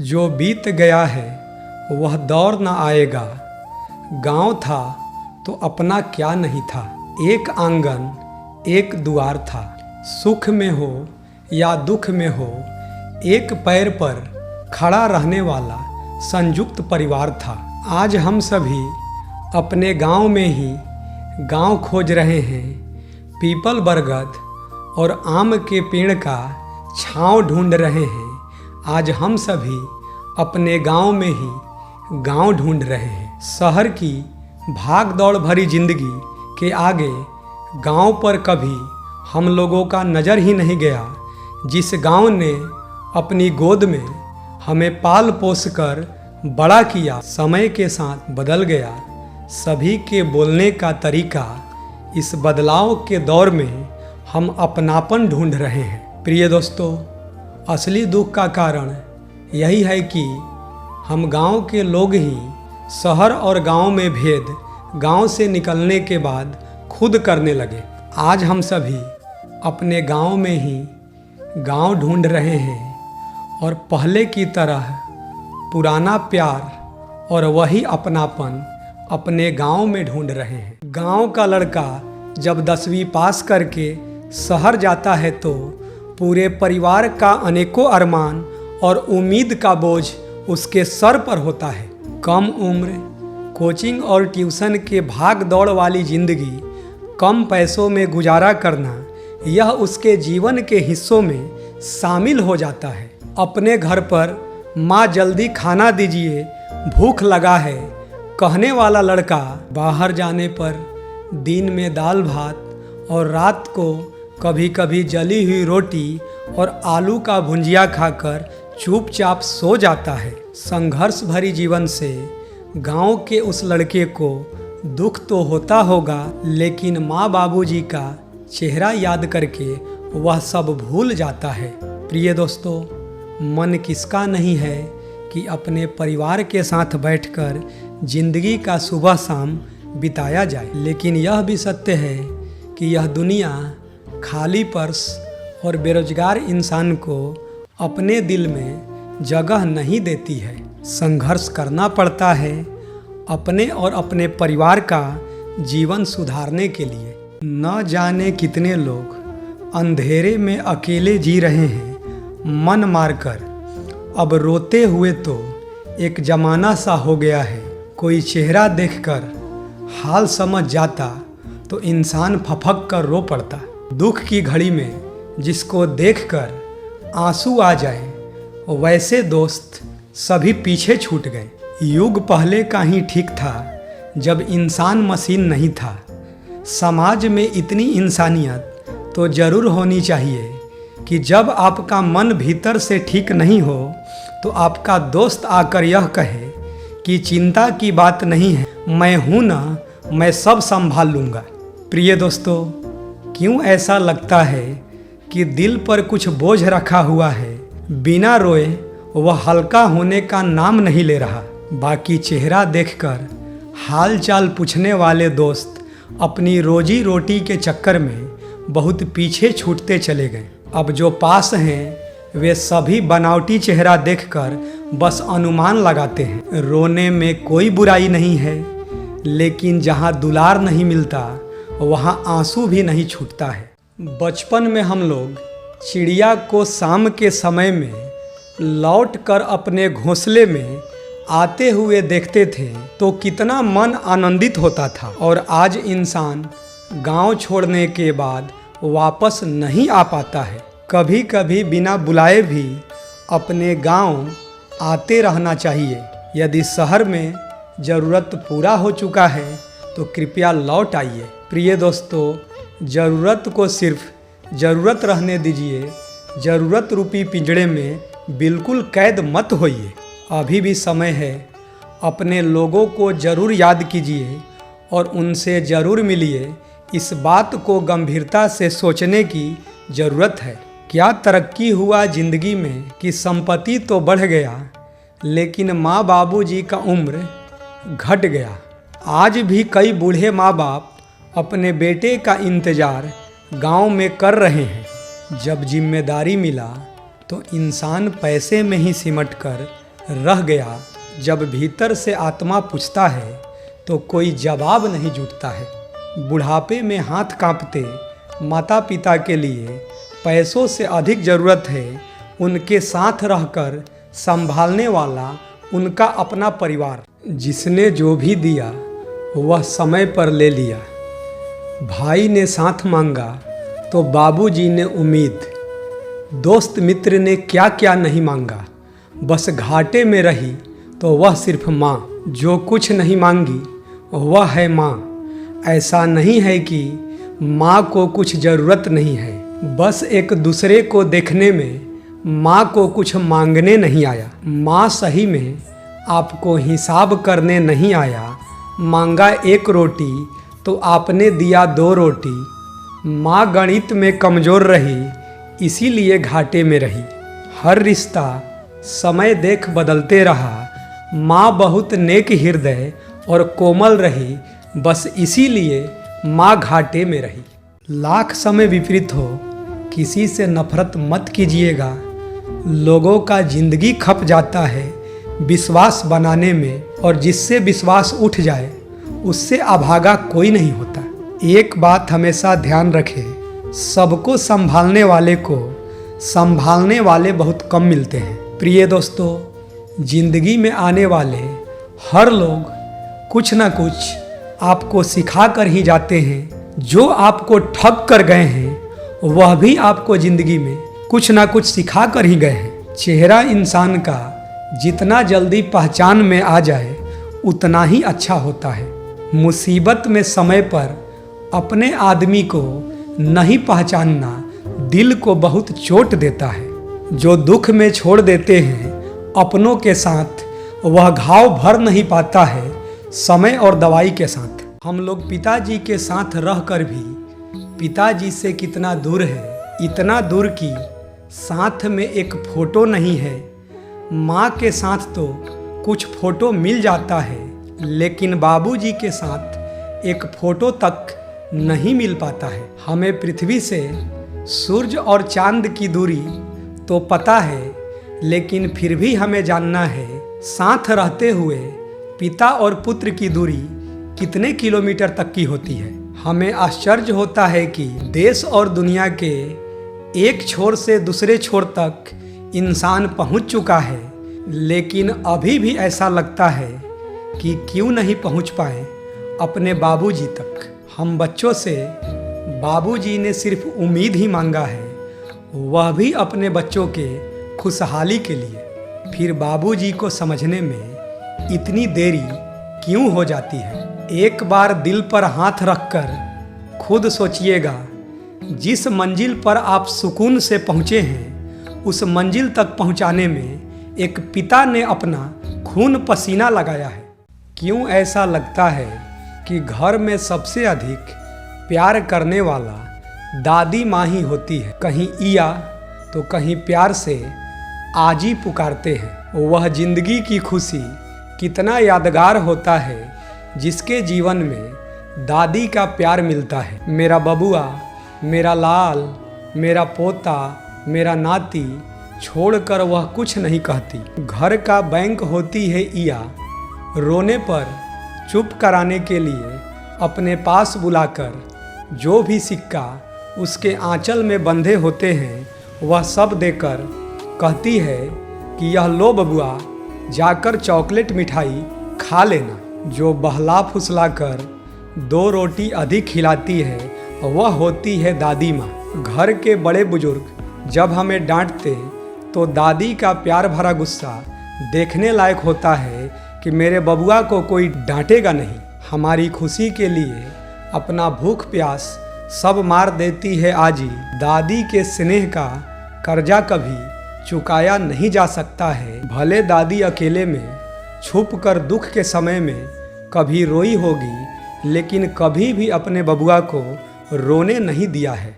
जो बीत गया है वह दौर न आएगा। गांव था तो अपना क्या नहीं था, एक आंगन एक दुआर था। सुख में हो या दुख में हो, एक पैर पर खड़ा रहने वाला संयुक्त परिवार था। आज हम सभी अपने गांव में ही गांव खोज रहे हैं। पीपल, बरगद और आम के पेड़ का छांव ढूंढ रहे हैं। आज हम सभी अपने गांव में ही गांव ढूंढ रहे हैं। शहर की भाग दौड़ भरी जिंदगी के आगे गांव पर कभी हम लोगों का नज़र ही नहीं गया। जिस गांव ने अपनी गोद में हमें पाल पोस कर बड़ा किया, समय के साथ बदल गया सभी के बोलने का तरीका। इस बदलाव के दौर में हम अपनापन ढूंढ रहे हैं। प्रिय दोस्तों, असली दुख का कारण यही है कि हम गांव के लोग ही शहर और गांव में भेद गांव से निकलने के बाद खुद करने लगे। आज हम सभी अपने गांव में ही गांव ढूंढ रहे हैं और पहले की तरह पुराना प्यार और वही अपनापन अपने गांव में ढूंढ रहे हैं। गांव का लड़का जब 10वीं पास करके शहर जाता है तो पूरे परिवार का अनेकों अरमान और उम्मीद का बोझ उसके सर पर होता है। कम उम्र, कोचिंग और ट्यूशन के भाग दौड़ वाली जिंदगी, कम पैसों में गुजारा करना, यह उसके जीवन के हिस्सों में शामिल हो जाता है। अपने घर पर माँ जल्दी खाना दीजिए, भूख लगा है कहने वाला लड़का बाहर जाने पर दिन में दाल भात और रात को कभी कभी जली हुई रोटी और आलू का भुंजिया खाकर चुपचाप सो जाता है। संघर्ष भरी जीवन से गांव के उस लड़के को दुख तो होता होगा, लेकिन माँ बाबूजी का चेहरा याद करके वह सब भूल जाता है। प्रिय दोस्तों, मन किसका नहीं है कि अपने परिवार के साथ बैठकर जिंदगी का सुबह शाम बिताया जाए, लेकिन यह भी सत्य है कि यह दुनिया खाली पर्स और बेरोजगार इंसान को अपने दिल में जगह नहीं देती है। संघर्ष करना पड़ता है अपने और अपने परिवार का जीवन सुधारने के लिए। न जाने कितने लोग अंधेरे में अकेले जी रहे हैं मन मारकर। अब रोते हुए तो एक जमाना सा हो गया है। कोई चेहरा देखकर हाल समझ जाता तो इंसान फफक कर रो पड़ता। दुख की घड़ी में जिसको देखकर आंसू आ जाए, वैसे दोस्त सभी पीछे छूट गए। युग पहले का ही ठीक था जब इंसान मशीन नहीं था। समाज में इतनी इंसानियत तो ज़रूर होनी चाहिए कि जब आपका मन भीतर से ठीक नहीं हो तो आपका दोस्त आकर यह कहे कि चिंता की बात नहीं है, मैं हूँ ना, मैं सब संभाल लूँगा। प्रिय दोस्तों, क्यों ऐसा लगता है कि दिल पर कुछ बोझ रखा हुआ है, बिना रोए वह हल्का होने का नाम नहीं ले रहा। बाकी चेहरा देखकर हाल चाल पूछने वाले दोस्त अपनी रोजी रोटी के चक्कर में बहुत पीछे छूटते चले गए। अब जो पास हैं वे सभी बनावटी चेहरा देखकर बस अनुमान लगाते हैं। रोने में कोई बुराई नहीं है, लेकिन जहाँ दुलार नहीं मिलता वहाँ आंसू भी नहीं छूटता है। बचपन में हम लोग चिड़िया को शाम के समय में लौट कर अपने घोंसले में आते हुए देखते थे तो कितना मन आनंदित होता था। और आज इंसान गांव छोड़ने के बाद वापस नहीं आ पाता है। कभी कभी बिना बुलाए भी अपने गांव आते रहना चाहिए। यदि शहर में ज़रूरत पूरा हो चुका है तो कृपया लौट आइए। प्रिय दोस्तों, ज़रूरत को सिर्फ ज़रूरत रहने दीजिए। ज़रूरत रूपी पिंजड़े में बिल्कुल कैद मत होइए। अभी भी समय है। अपने लोगों को ज़रूर याद कीजिए और उनसे ज़रूर मिलिए। इस बात को गंभीरता से सोचने की ज़रूरत है। क्या तरक्की हुआ ज़िंदगी में कि संपत्ति तो बढ़ गया, लेकिन माँ बाबूजी का उम्र घट गया। आज भी कई बूढ़े माँ बाप अपने बेटे का इंतज़ार गांव में कर रहे हैं। जब जिम्मेदारी मिला तो इंसान पैसे में ही सिमट कर रह गया। जब भीतर से आत्मा पूछता है तो कोई जवाब नहीं जुटता है। बुढ़ापे में हाथ कांपते माता पिता के लिए पैसों से अधिक ज़रूरत है उनके साथ रहकर संभालने वाला उनका अपना परिवार। जिसने जो भी दिया वह समय पर ले लिया। भाई ने साथ मांगा तो बाबूजी ने उम्मीद। दोस्त मित्र ने क्या क्या नहीं मांगा, बस घाटे में रही तो वह सिर्फ माँ। जो कुछ नहीं मांगी वह है माँ। ऐसा नहीं है कि माँ को कुछ ज़रूरत नहीं है, बस एक दूसरे को देखने में माँ को कुछ मांगने नहीं आया। माँ सही में आपको हिसाब करने नहीं आया। मांगा एक रोटी तो आपने दिया 2 रोटी। माँ गणित में कमज़ोर रही इसीलिए घाटे में रही। हर रिश्ता समय देख बदलते रहा। माँ बहुत नेक हृदय और कोमल रही, बस इसीलिए माँ घाटे में रही। लाख समय विपरीत हो किसी से नफरत मत कीजिएगा। लोगों का जिंदगी खप जाता है विश्वास बनाने में, और जिससे विश्वास उठ जाए उससे अभागा कोई नहीं होता। एक बात हमेशा ध्यान रखें, सबको संभालने वाले को संभालने वाले बहुत कम मिलते हैं। प्रिय दोस्तों, जिंदगी में आने वाले हर लोग कुछ ना कुछ आपको सिखा कर ही जाते हैं। जो आपको ठग कर गए हैं वह भी आपको जिंदगी में कुछ ना कुछ सिखा कर ही गए हैं। चेहरा इंसान का जितना जल्दी पहचान में आ जाए उतना ही अच्छा होता है। मुसीबत में समय पर अपने आदमी को नहीं पहचानना दिल को बहुत चोट देता है। जो दुख में छोड़ देते हैं अपनों के साथ, वह घाव भर नहीं पाता है समय और दवाई के साथ। हम लोग पिताजी के साथ रहकर भी पिताजी से कितना दूर है, इतना दूर कि साथ में एक फ़ोटो नहीं है। माँ के साथ तो कुछ फ़ोटो मिल जाता है, लेकिन बाबूजी के साथ एक फ़ोटो तक नहीं मिल पाता है। हमें पृथ्वी से सूरज और चांद की दूरी तो पता है, लेकिन फिर भी हमें जानना है साथ रहते हुए पिता और पुत्र की दूरी कितने किलोमीटर तक की होती है। हमें आश्चर्य होता है कि देश और दुनिया के एक छोर से दूसरे छोर तक इंसान पहुंच चुका है, लेकिन अभी भी ऐसा लगता है कि क्यों नहीं पहुंच पाए अपने बाबूजी तक। हम बच्चों से बाबूजी ने सिर्फ उम्मीद ही मांगा है, वह भी अपने बच्चों के खुशहाली के लिए। फिर बाबूजी को समझने में इतनी देरी क्यों हो जाती है? एक बार दिल पर हाथ रखकर खुद सोचिएगा, जिस मंजिल पर आप सुकून से पहुँचे हैं उस मंजिल तक पहुँचाने में एक पिता ने अपना खून पसीना लगाया है। क्यों ऐसा लगता है कि घर में सबसे अधिक प्यार करने वाला दादी माँ ही होती है? कहीं ईया तो कहीं प्यार से आजी पुकारते हैं। वह जिंदगी की खुशी कितना यादगार होता है जिसके जीवन में दादी का प्यार मिलता है। मेरा बबुआ, मेरा लाल, मेरा पोता, मेरा नाती छोड़कर वह कुछ नहीं कहती। घर का बैंक होती है ईया, रोने पर चुप कराने के लिए अपने पास बुलाकर जो भी सिक्का उसके आंचल में बंधे होते हैं वह सब देकर कहती है कि यह लो बबुआ, जाकर चॉकलेट मिठाई खा लेना। जो बहला फुसला कर 2 रोटी अधिक खिलाती है वह होती है दादी माँ। घर के बड़े बुजुर्ग जब हमें डांटते तो दादी का प्यार भरा गुस्सा देखने लायक होता है कि मेरे बबुआ को कोई डांटेगा नहीं। हमारी खुशी के लिए अपना भूख प्यास सब मार देती है आजी। दादी के स्नेह का कर्जा कभी चुकाया नहीं जा सकता है। भले दादी अकेले में छुपकर दुख के समय में कभी रोई होगी, लेकिन कभी भी अपने बबुआ को रोने नहीं दिया है।